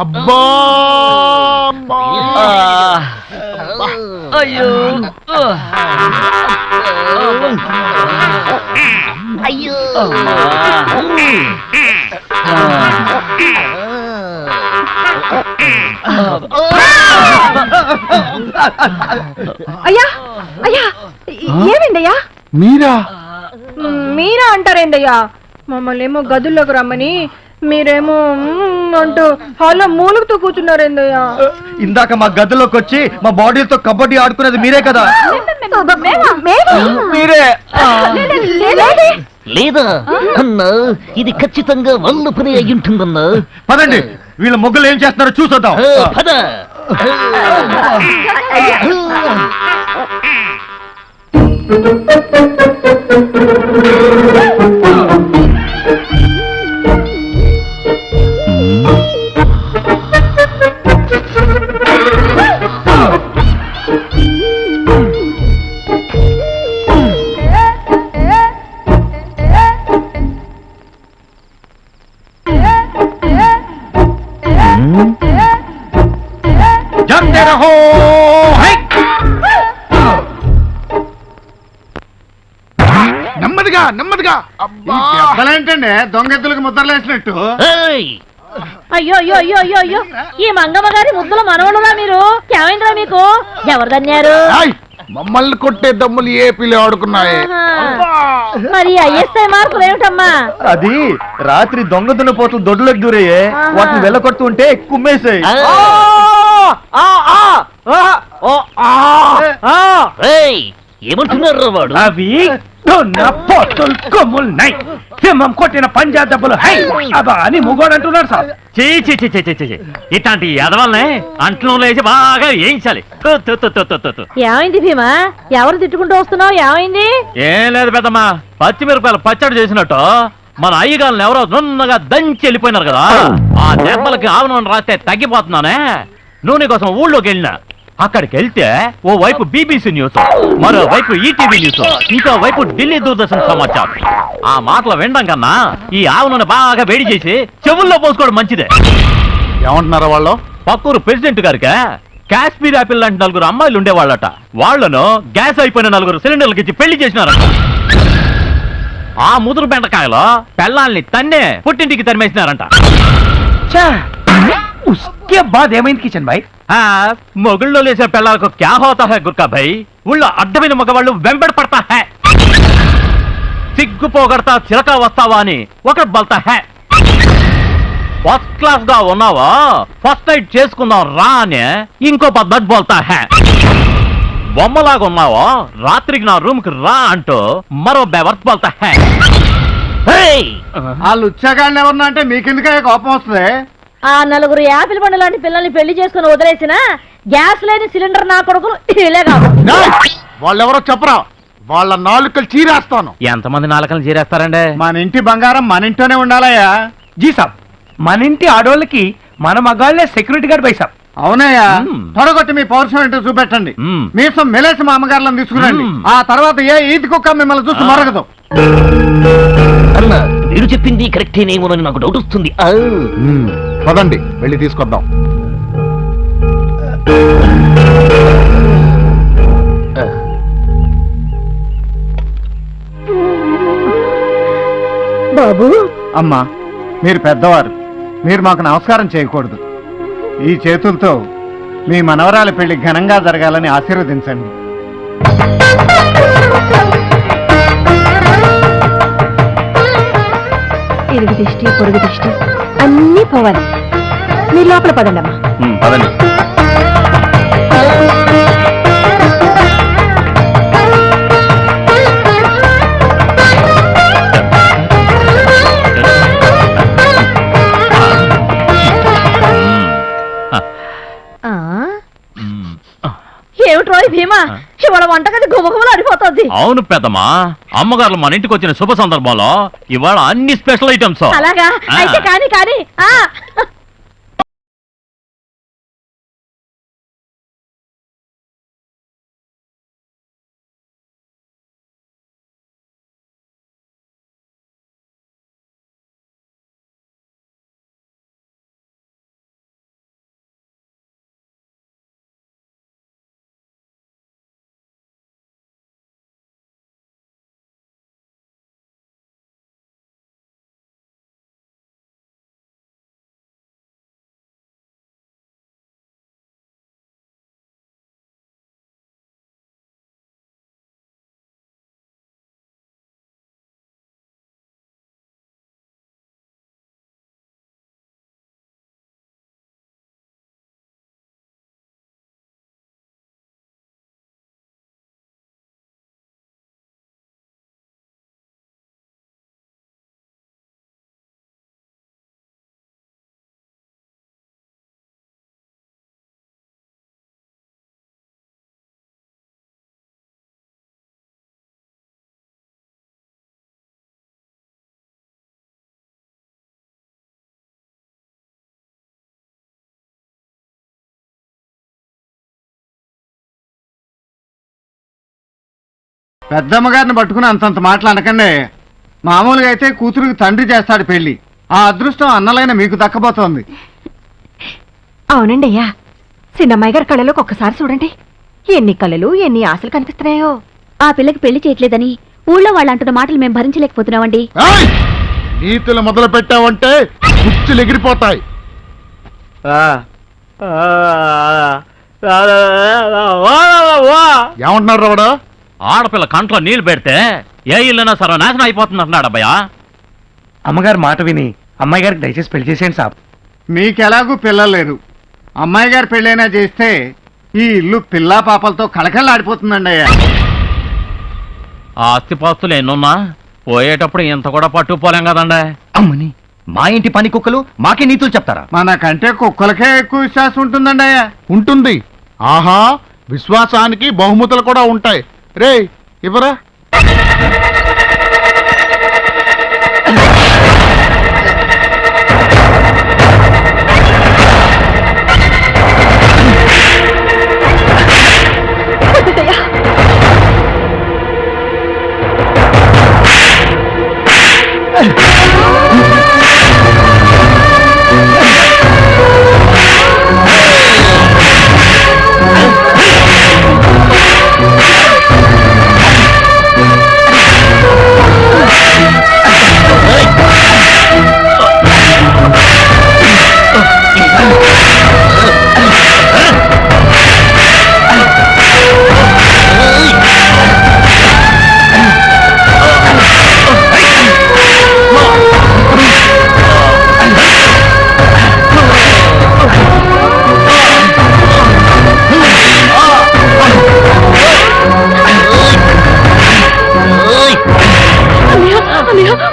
అబ్బా అయ్యో అయ్యో అయ్యా అయ్యా ఏమైందయ్యా? మీరా మీరా అంటారేందయ్యా? మమ్మల్ని ఏమో గదుల్లోకి రమ్మని మీరేమో అంటూ హాల్లో మూలుగుతూ కూర్చున్నారేందయ్యా? ఇందాక మా గదిలోకి వచ్చి మా బాడీతో కబడ్డీ ఆడుకునేది మీరే కదా? మీరే లేదా అన్నా, ఇది ఖచ్చితంగా వాళ్ళ పని అయి ఉంటుందన్నా. పదండి, వీళ్ళ మొగ్గులు ఏం చేస్తున్నారో చూసొద్దాం. పద. జంతే రహో హై. నెమ్మదిగా నెమ్మదిగా. ఏంటండి దొంగెత్తులకు ముద్రలేసినట్టు? అయ్యో అయ్యో అయ్యో అయ్యో అయ్యో, ఈ మంగమ్మ గారి ముద్దుల మనవడురా మీరు. ఏమైందిరా మీకు? ఎవరు దన్యారు? మమ్మల్ని కొట్టే దమ్ములు ఏపీలో ఆడుకున్నాయి. మరి ఐఎస్ఐ మార్కులు ఏమిటమ్మా? అది రాత్రి దొంగ పోతులు దొడ్లోకి దూరయ్యే, వాటిని వెళ్ళకొడుతూ ఉంటే కుమ్మేసాయి. ఏమంటున్నారు వాడు? అవి పోతులు కొమ్ములున్నాయి, సింహం కొట్టిన పంజా దెబ్బలు హై అబా అని ముగోడు అంటున్నాడు సార్. ఇట్లాంటి ఎదవల్ని అంట్లో లేచి బాగా వేయించాలి. ఏమైంది భీమా? ఎవరు తిట్టుకుంటూ వస్తున్నావు? ఏమైంది? ఏం లేదు పెద్దమ్మా, పచ్చిమిరపకాయలు పచ్చడి చేసినట్టు మన అయ్యగాళ్ళని ఎవరో నున్నగా దంచి వెళ్ళిపోయినారు కదా, ఆ దెబ్బలకి ఆవనం రాస్తే తగ్గిపోతున్నానే. నూనె కోసం ఊళ్ళోకి వెళ్ళినా, అక్కడికి వెళ్తే ఓ వైపు బీబీసీ న్యూస్, మరో వైపు ఈటీవీ న్యూస్, ఇంకో వైపు ఢిల్లీ దూరదర్శన్ సమాచారం. ఆ మాటలు వినడం కన్నా ఈ ఆవు నూనె బాగా వేడి చేసి చెవుల్లో పోసుకోవడం మంచిదే. ఏమంటున్నారా వాళ్ళు? పక్కూరు ప్రెసిడెంట్ గారికి కాశ్మీర్ యాపిల్ లాంటి 4 అమ్మాయిలు ఉండేవాళ్ళట. వాళ్లను గ్యాస్ అయిపోయిన 4 సిలిండర్లకి ఇచ్చి పెళ్లి చేసినారట. ఆ ముదురు బెండకాయలో పెళ్ళాల్ని తన్నే పుట్టింటికి తరిమేసినారంట. ఉస్కే బాద్ ఏమైంది కిషన్ భాయ్? మొగుళ్ళో లేసిన పిల్లలకు క్యా హోతా హై గుర్కా భాయ్, ఊళ్ళో అడ్డమైన మగవాళ్ళు వెంబడి పడతా హై. సిగ్గు పోగొడతా చిలక వస్తావా అని ఒకటి బల్తా హై. ఫస్ట్ క్లాస్ గా ఉన్నావా, ఫస్ట్ నైట్ చేసుకుందాం రా అని ఇంకో పద్ధతి బోల్తా హై. బొమ్మలాగా ఉన్నావా, రాత్రికి నా రూమ్ కి రా అంటూ మరో బెవర్త్ బోల్తా హై. వాళ్ళు ఉచ్చాగాళ్ళు ఎవరన్నా అంటే మీకెందుకే కోపం వస్తుంది? ఆ 4 యాపిల్ పండు లాంటి పిల్లల్ని పెళ్లి చేసుకుని వదిలేసిన గ్యాస్ లేని సిలిండర్ నా కొడుకులు ఇలే కాదు. వాళ్ళెవరో చెప్పరా, వాళ్ళ నాలుకలు చీరేస్తాను. ఎంతమంది నాలుకలు చీరేస్తారండి? మన ఇంటి బంగారం మన ఇంట్లోనే ఉండాలయ్యా. జీ సాబ్, మన ఇంటి ఆడోళ్ళకి మన మగాళ్లే సెక్యూరిటీ గార్డ్ బై సాబ్. అవునయ్యా, తొడగొట్టి మీ పౌరుషం ఏంటో చూపెట్టండి. మీసం మెలేసి మా అమ్మగారులను తీసుకురండి. ఆ తర్వాత ఏ ఈది కుక్క మిమ్మల్ని చూసి మరగదు. అన్న, మీరు చెప్పింది కరెక్టేనేమోనని నాకు డౌట్ వస్తుంది. పదండి వెళ్ళి తీసుకొద్దాం. బాబు, అమ్మా, మీరు పెద్దవారు, మీరు మాకు నమస్కారం చేయకూడదు. ఈ చేతులతో మీ మనవరాలి పెళ్లి ఘనంగా జరగాలని ఆశీర్వదించండి. ఇరుగు దిష్టి పొరుగు దిష్టి అన్నీ పోవాలి. మీరు లోపల పదండి అమ్మా. పదండి. ఏమిట్రో భీమా, ఇవాళ వంటగది గుమగుమలు అడిపోతుంది. అవును పెద్దమ్మా, అమ్మగారు మన ఇంటికి వచ్చిన శుభ సందర్భంలో ఇవాళ అన్ని స్పెషల్ ఐటమ్స్. అలాగా అయితే కానీ పెద్దమ్మగారిని పట్టుకుని అంతంత మాటలు అనకండి. మామూలుగా అయితే కూతురికి తండ్రి చేస్తాడు పెళ్లి. ఆ అదృష్టం అన్నలైన మీకు దక్కబోతోంది. అవునండి అయ్యా, చిన్నమ్మాయి గారి కళ్ళలోకి ఒక్కసారి చూడండి. ఎన్ని కళలు, ఎన్ని ఆశలు కనిపిస్తున్నాయో. ఆ పిల్లకి పెళ్లి చేయట్లేదని ఊళ్ళో వాళ్ళు అంటున్న మాటలు మేము భరించలేకపోతున్నామండి. ఏయ్! నీతులు మొదలు పెట్టావంటే కుచ్చులు ఎగిరిపోతాయి. ఏమంటున్నారు రావడా? ఆడపిల్ల కంట్లో నీళ్లు పెడితే ఏ ఇల్లైనా సర్వనాశనం అయిపోతుంది అంటున్నాడు అబ్బాయా. అమ్మగారి మాట విని అమ్మాయి గారికి దయచేసి పెళ్లి చేసేయండి సాబ్. మీకెలాగూ పిల్లలు లేరు. అమ్మాయి గారి పెళ్ళైనా చేస్తే ఈ ఇల్లు పిల్లా పాపలతో కళకళలాడిపోతుందండి అయ్యా. ఆ ఆస్తిపాస్తులు ఎన్నున్నా పోయేటప్పుడు ఇంత కూడా పట్టుకుపోలేం కదండి. అమ్మని మా ఇంటి పని కుక్కలు మాకే నీతులు చెప్తారా? మనకంటే కుక్కలకే ఎక్కువ విశ్వాసం ఉంటుందండి అయ్యా. ఉంటుంది. ఆహా, విశ్వాసానికి బహుమతులు కూడా ఉంటాయి. రే ఇవ్వరా.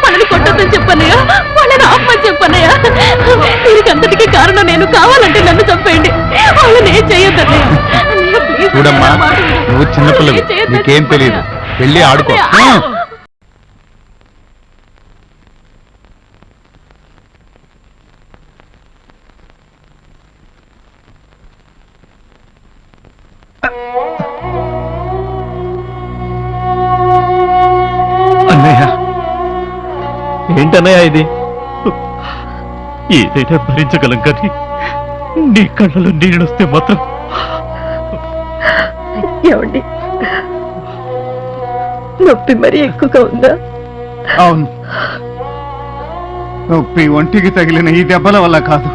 వాళ్ళని కొట్టొద్దని చెప్పన్నయ్యా, వాళ్ళని ఆపమని చెప్పన్నయ్యా. దీనికంతటికీ కారణం నేను. కావాలంటే నన్ను చంపేయండి, వాళ్ళని ఏం చేయొద్దన్నయ్యా. చూడమ్మా, నువ్వు చిన్నపిల్లవి, నీకేం తెలియదు. వెళ్ళి ఆడుకో. అన్నయ్య, ఏంటన్నయ్య ఇది? ఏదైనా భరించగలం కానీ నీ కళ్ళలో నీళ్ళొస్తే మాత్రం. ఏమండి, నొప్పి మరీ ఎక్కువగా ఉందా? అవును, నొప్పి ఒంటికి తగిలిన ఈ దెబ్బల వల్ల కాదు.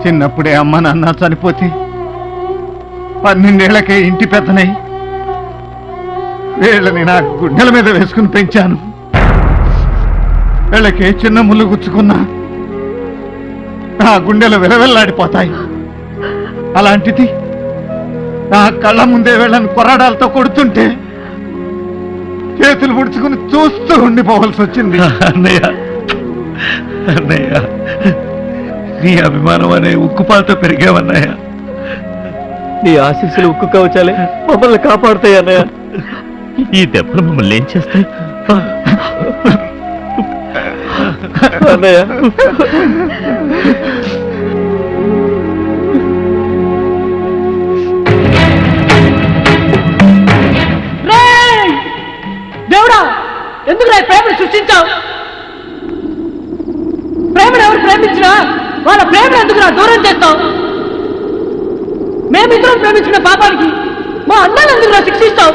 చిన్నప్పుడే అమ్మ నాన్న చనిపోతే 12 ఏళ్లకే ఇంటి పెద్దనై వీళ్ళని నా గుండెల మీద వేసుకుని పెంచాను. వీళ్ళకి చిన్న ముళ్ళు గుచ్చుకున్నా నా గుండెలు విలవెల్లాడిపోతాయి. అలాంటిది నా కళ్ళ ముందే వీళ్ళని కొరడాలతో కొడుతుంటే చేతులు ముడుచుకుని చూస్తూ ఉండిపోవాల్సి వచ్చింది. అన్నయ్య, అన్నయ్య, నీ అభిమానం అనే ఉక్కుపాలతో పెరిగావన్నయ్య. నీ ఆశీస్సులు ఉక్కు కవచాలే మమ్మల్ని కాపాడుతాయి అన్నయ్య. ఈ దెబ్బలు మమ్మల్ని ఏం చేస్తాయి అన్నయ్య? దేవుడా, ఎందుకు నా ప్రేమను సృష్టించావు? ప్రేమను ఎవరు ప్రేమించినా వాళ్ళ ప్రేమను ఎందుకు నా దూరం చేస్తావు? మేమిద్దరం ప్రేమించిన పాపానికి మా అన్నను ఎందుకు నా శిక్షిస్తావు?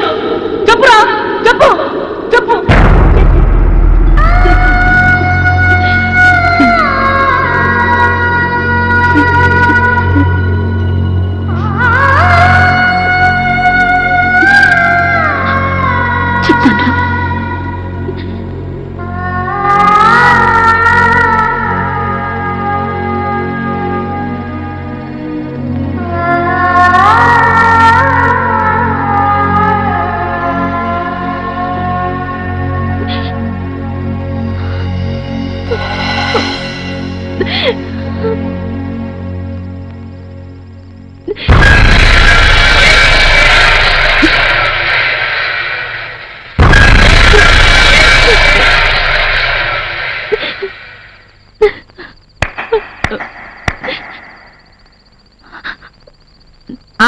చెప్పురా, చెప్పు చెప్పు.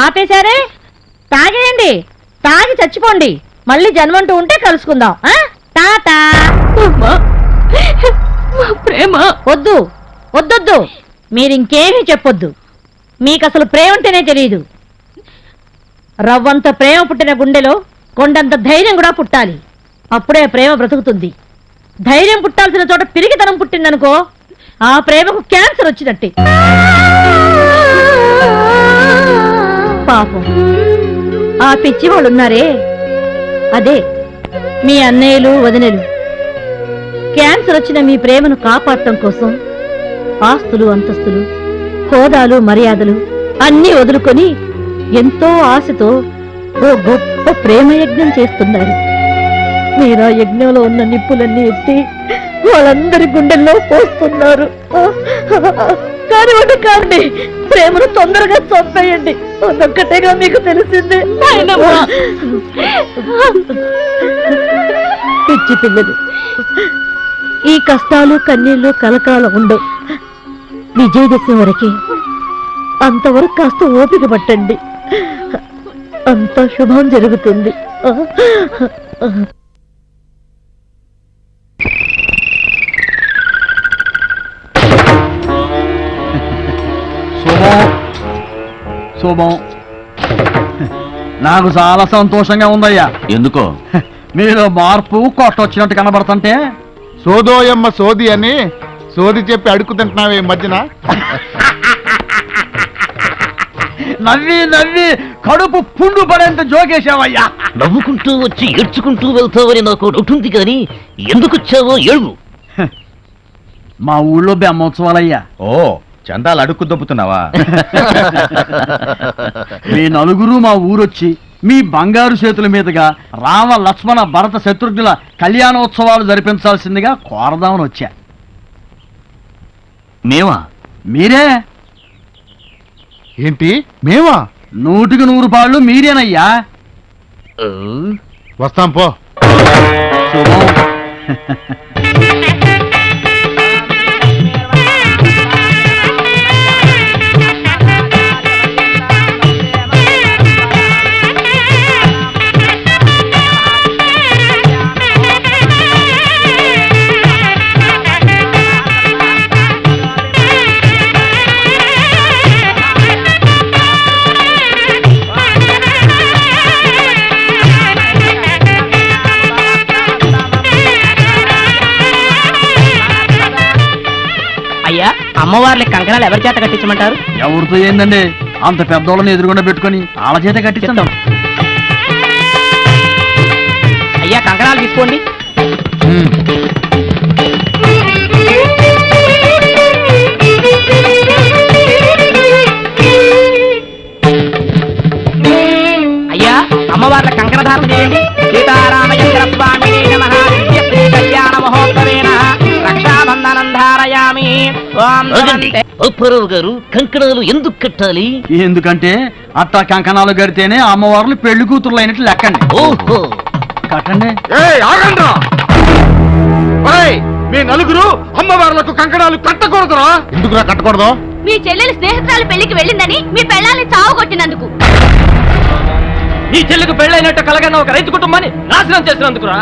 ఆపేశారే? తాగేయండి, తాగి చచ్చిపోండి. మళ్ళీ జన్మంటూ ఉంటే కలుసుకుందాం. టాటా. అమ్మా, మా ప్రేమ వద్దు వద్దొద్దు, మీరింకేమీ చెప్పొద్దు. మీకు అసలు ప్రేమ అంటేనే తెలియదు. రవ్వంత ప్రేమ పుట్టిన గుండెలో కొండంత ధైర్యం కూడా పుట్టాలి. అప్పుడే ప్రేమ బ్రతుకుతుంది. ధైర్యం పుట్టాల్సిన చోట పిరిగితనం పుట్టిందనుకో, ఆ ప్రేమకు క్యాన్సర్ వచ్చినట్టే. పాపం ఆ పిచ్చి వాళ్ళు ఉన్నారే, అదే మీ అన్నయ్యలు వదినలు. క్యాన్సర్ వచ్చిన మీ ప్రేమను కాపాడటం కోసం ఆస్తులు అంతస్తులు హోదాలు మర్యాదలు అన్నీ వదులుకొని ఎంతో ఆశతో ఓ గొప్ప ప్రేమ యజ్ఞం చేస్తున్నారు. మీరా యజ్ఞంలో ఉన్న నిప్పులన్నీ ఎత్తి వాళ్ళందరి గుండెల్లో పోస్తున్నారు. కానివ్వండి కాండి, ప్రేమను తొందరగా చంపేయండి. అదొక్కటేగా మీకు తెలిసింది. పిచ్చి పిల్లలు, ఈ కష్టాలు కన్నీళ్లు కలకాలం ఉండవు. విజయదశమి వరకే, అంతవరకు కాస్త ఓపిక పట్టండి. అంత శుభం జరుగుతుంది. శుభం. నాకు చాలా సంతోషంగా ఉందయ్యా. ఎందుకో? మీరు మార్పు కొట్టొచ్చినట్టు కనబడుతుంటే. సోదోయమ్మ సోది అని సోది చెప్పి అడుగు తింటున్నావే ఈ మధ్యన. నవ్వి నవ్వి కడుపు పుండు పడేంత జోకేశావయ్యా. నవ్వుకుంటూ వచ్చి ఏడ్చుకుంటూ వెళ్తావని నాకు డౌట్ ఉంది కానీ ఎందుకు వచ్చావో ఏడు. మా ఊళ్ళో బ్రహ్మోత్సవాలయ్యా. ఓ, చందాలు అడుక్కు దొబ్బుతున్నావా? మీ నలుగురు మా ఊరొచ్చి మీ బంగారు చేతుల మీదుగా రామ లక్ష్మణ భరత శత్రుఘ్నుల కళ్యాణోత్సవాలు జరిపించాల్సిందిగా కోరదామని వచ్చా. మేమా? మీరే. ఏంటి మేమా? 100కి 100 మీరేనయ్యా. వస్తాం పో. శుభం. అయ్యా, అమ్మవార్లకి కంకణాలు ఎవరి చేత కట్టించమంటారు? ఎవరితో ఏందండి, అంత పెద్దోళ్ళని ఎదురుగుండా పెట్టుకుని వాళ్ళ చేత కట్టిస్తాం. అయ్యా, కంకణాలు తీసుకోండి. అయ్యా, అమ్మవార్ల కంకణధారణ చేయండి. సీతారామచంద్ర స్వామి నమః. శ్రీ కళ్యాణ మహోత్సవేన రక్షాబంధనం ధారయామి. ఓం నమస్తే. అప్పారావు గారు, కంకణాలు ఎందుకు కట్టాలి? ఎందుకంటే అట్టా కంకణాలు కడితేనే అమ్మవార్లు పెళ్లి కూతుర్లు అయినట్లు లెక్కండి. ఓహో, కట్టండి. మీ నలుగురు అమ్మవార్లకు కంకణాలు కట్టకూడదురా? ఎందుకురా కట్టకూడదు? మీ చెల్లెలు స్నేహితురాలు పెళ్లికి వెళ్ళిందని మీ పెళ్ళాన్ని చావగొట్టినందుకు. నీ చెల్లికి పెళ్ళైనట్టు కలగన్న ఒక రైతు కుటుంబాన్ని నాశనం చేసినందుకురా.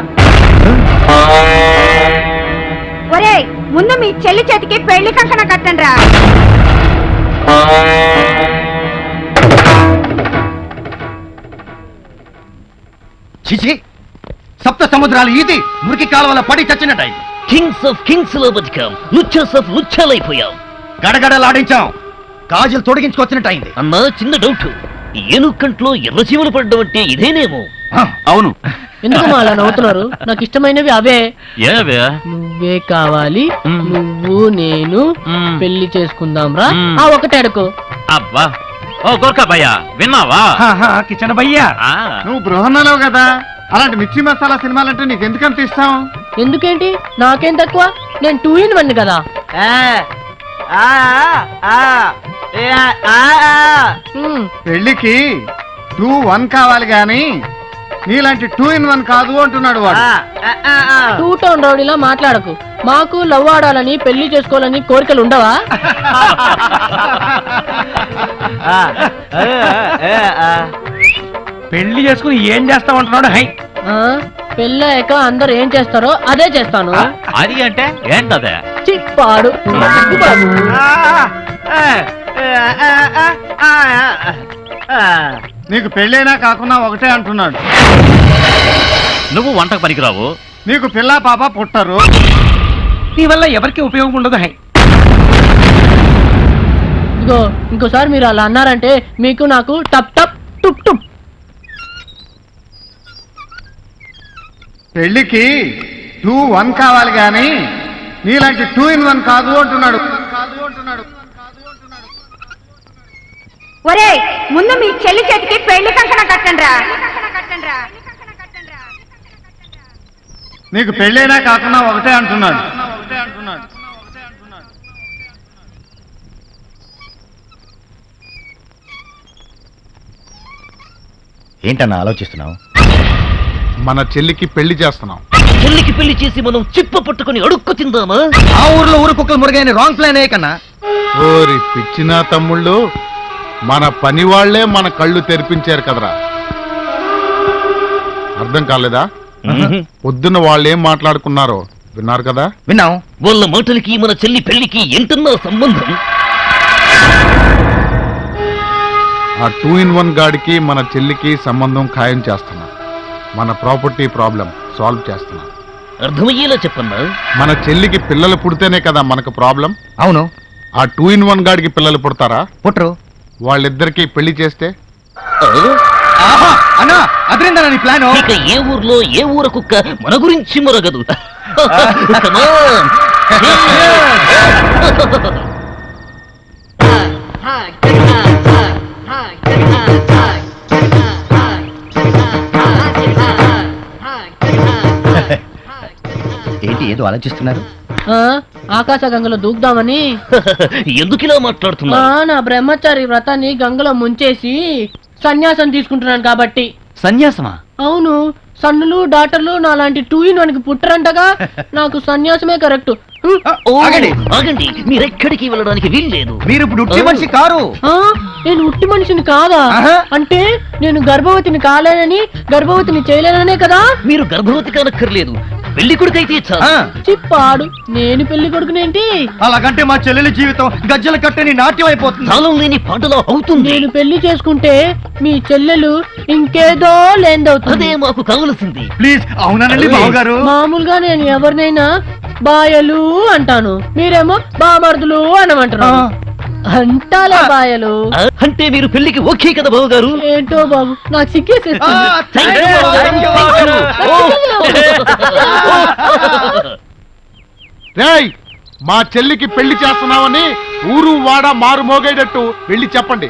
ఒరే, ముందు మీ చెల్లి చేతికి పెళ్లి కంకణ కట్టండి రా. చిచి, సప్త సముద్రాలు ఈది మురికి కాలువల పడి చచ్చినట్టయి. కింగ్స్ ఆఫ్ కింగ్స్ లో బతికాం, లుచ్చాస్ ఆఫ్ లుచ్చాలైపోయాం. గడగడలాడించాం, గాజులు తొడిగించుకొచ్చినట్టయింది. అన్నా, చిన్న డౌట్. ఏనుకంట్లో ఎర్రచీమలు పడ్డం అంటే ఇదేనేమో? అవును. ఎందుకు అలా నవ్వుతున్నారు? నాకు ఇష్టమైనవి అవే. ఏవే? నువ్వే కావాలి, నువ్వు నేను పెళ్లి చేసుకుందాం రా. ఆ ఒకటే అడుకో. అబ్బా, ఓ గోర్ఖా భయ్య, విన్నావా? కిచెన్ భయ్యా, ఆ, నువ్వు బృహన్నలో కదా, అలాంటి మిర్చి మసాలా సినిమాలంటే నీకు ఎందుకంత ఇష్టం? ఎందుకేంటి, నాకేం తక్కువ? నేను 2 in 1 కదా. పెళ్లికి 2-1 కావాలి గాని నీలాంటి 2 in 1 కాదు అంటున్నాడు వాడు. 2 town రౌడీలా మాట్లాడకు. మాకు లవ్ ఆడాలని పెళ్లి చేసుకోవాలని కోరికలు ఉండవా? పెళ్లి చేసుకుని ఏం చేస్తామంటున్నాడు? హై, పెళ్ళాక అందరు ఏం చేస్తారో అదే చేస్తాను. అది అంటే ఏంటదే? చిప్పాడు బాబు. నీకు పెళ్ళైనా కాకుండా ఒకటే అంటున్నాడు. నువ్వు వంటకు పనికిరావు. నీకు పిల్ల పాప పుట్టరు. నీ వల్ల ఎవరికి ఉపయోగం ఉండదు. హై ఇగో ఇంకోసారి మీరు అలా అన్నారంటే మీకు నాకు టప్ టప్ టుప్ టుప్. పెళ్లికి 2-1 కావాలి గాని నీలాంటి 2-in-1 కాదు అంటున్నాడు. ఒరే ముందు మీ చెల్లి చేతికి పెళ్లి కంకణం కట్టండి రా. నీకు పెళ్ళైనా కాకుండా ఒకటే అంటున్నాడు. ఏంటన్నా ఆలోచిస్తున్నావు? మన చెల్లికి పెళ్లి చేస్తున్నాం. చెల్లికి పెళ్లి చేసి మనం చిప్ప పట్టుకుని అడుక్కు తిందామా? ఆ ఊర్లో ఊరు కుక్కలు మురుగైన రాంగ్ ప్లాన్ ఏ కన్నా. ఓరి పిచ్చినా తమ్ముళ్ళు, మన పని వాళ్లే మన కళ్ళు తెరిపించారు కదరా. అర్థం కాలేదా? పొద్దున్న వాళ్ళు ఏం మాట్లాడుకున్నారో విన్నారు కదా? విన్నాం. వాళ్ళ మాటలకి మన చెల్లి పెళ్లికి ఎంతన్నా సంబంధం? ఆ 2-in-1 గాడికి మన చెల్లికి సంబంధం ఖాయం చేస్తున్నా. మన ప్రాపర్టీ ప్రాబ్లం సాల్వ్ చేస్తున్నా. అర్థమయ్యేలా చెప్పన్నా. మన చెల్లికి పిల్లలు పుడితేనే కదా మనకు ప్రాబ్లం. అవును. ఆ 2-in-1 గాడికి పిల్లలు పుడతారా? పుట్టరు. వాళ్ళిద్దరికి పెళ్లి చేస్తే అన్నా అదేంటన్నా నీ ప్లాన్? ఇక ఏ ఊర్లో ఏ ఊర కుక్క మన గురించి మొరగదు. Come on. ఏంటి ఏదో ఆలోచిస్తున్నారు? ఆకాశ గంగలో దూకుదామని. ఎందుకు ఇలా మాట్లాడుతున్నా? నా బ్రహ్మచారి వ్రతాన్ని గంగలో ముంచేసి సన్యాసం తీసుకుంటున్నాను కాబట్టి. సన్యాసమా? అవును, సన్నులు డాక్టర్లు నాలాంటి 2-in-1 పుట్టరంటగా. నాకు సన్యాసమే కరెక్ట్. ఓ, ఆగండి, మీరెక్కడికి వెళ్ళడానికి వీల్లేదు. మీరు ఇప్పుడు ఉట్టి మనిషి కారు. నేను ఉట్టి మనిషిని కాదా? అంటే నేను గర్భవతిని కాలేనని, గర్భవతిని చేయలేననే కదా? మీరు గర్భవతి కానక్కర్లేదు, పెళ్లి కొడుకైతే చాలు. చిప్పాడు, నేను పెళ్లి కొడుకునేంటి? అలాగంటే మా చెల్లెలి జీవితం గజ్జల కట్టని నాట్యం అయిపోతుంది. కాలం లేని పాటలో అవుతుంది. నేను పెళ్లి చేసుకుంటే మీ చెల్లెలు ఇంకేదో లేదవుతుంది. అదే మాకు కావలసింది. ప్లీజ్. అవునండి బావగారు. మామూలుగా నేను ఎవరినైనా బాయలు అంటాను, మీరేమో బామర్దులు అనమంటారు. అంటాలా బాయలు? అంటే మీరు పెళ్లికి ఓకే కదా బాబు గారు? ఏంటో బాబు, నాకు సిగ్గేసేస్తుంది. రేయ్, మా చెల్లికి పెళ్లి చేస్తున్నామని ఊరు వాడ మారు మోగేటట్టు వెళ్ళి చెప్పండి.